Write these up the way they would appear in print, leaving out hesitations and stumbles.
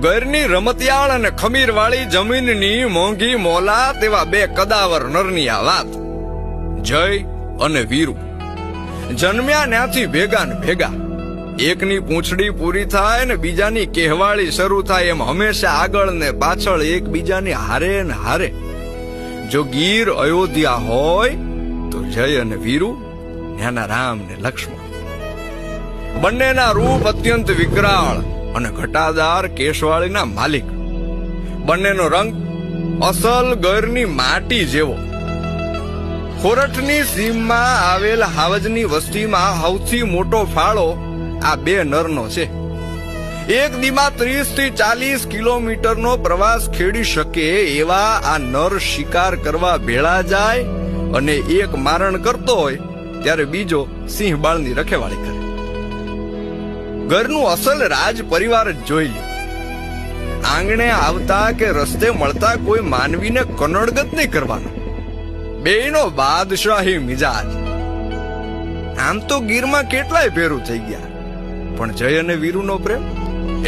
ઘરની રમતિયાળ અને ખમીરવાળી જમીનની મોંઘી મોલા તેવા બે કદાવર નરની આ વાત. જય અને વીરુ જન્મ્યા ત્યાંથી ભેગા ને ભેગા. એકની પૂંછડી પૂરી થાય ને બીજાની કહેવાળી શરૂ થાય એમ હંમેશા આગળ ને પાછળ એકબીજાની હારે ને હારે. જો ગીર અયોધ્યા હોય તો જય અને વીરુ ત્યાંના રામ ને લક્ષ્મણ. બંનેના રૂપ અત્યંત વિકરાળ અને ઘટાદાર કેશવાળીના માલિક. બંનેનો રંગ અસલ ગરની માટી જેવો. ખોરઠની સીમમાં આવેલ હાવજની વસ્તીમાં સૌથી મોટો ફાળો આ બે નરનો છે. એક દીમાં 30 થી 40 કિલોમીટરનો પ્રવાસ ખેડી શકે એવા આ નર શિકાર કરવા ભેળા જાય અને એક મારણ કરતો હોય ત્યારે બીજો સિંહ બાળની રખેવાળી કરે. ઘરનું અસલ રાજ પરિવાર જ જોઈ લે. આંગણે આવતા કે રસ્તે મળતા કોઈ માનવીને કનડગત નહીં કરવાનો. બેયનો બાદશાહી મિજાજ. આમ તો ગીરમાં કેટલાય ફેરું થઈ ગયા, પણ જય અને વીરુનો પ્રેમ,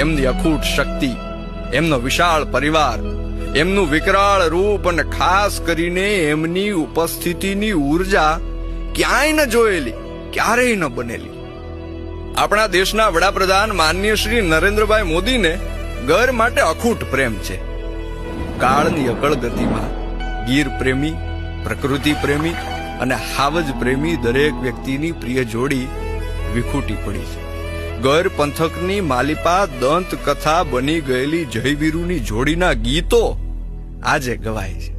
એમની અખૂટ શક્તિ, એમનો વિશાળ પરિવાર, એમનું વિકરાળ રૂપ અને ખાસ કરીને એમની ઉપસ્થિતિની ઉર્જા ક્યાંય ન જોયેલી, ક્યારેય ન બનેલી. આપણા દેશના વડાપ્રધાન માનનીય શ્રી નરેન્દ્રભાઈ મોદીને ઘર માટે અખૂટ પ્રેમ છે. કાળની અકળ ગતિમાં ગીર પ્રેમી, પ્રકૃતિ પ્રેમી અને હાવજ પ્રેમી દરેક વ્યક્તિની પ્રિય જોડી વિખૂટી પડી છે. ગર પંથકની માલિપા દંત કથા બની ગયેલી જયવીરુની જોડીના ગીતો આજે ગવાય છે.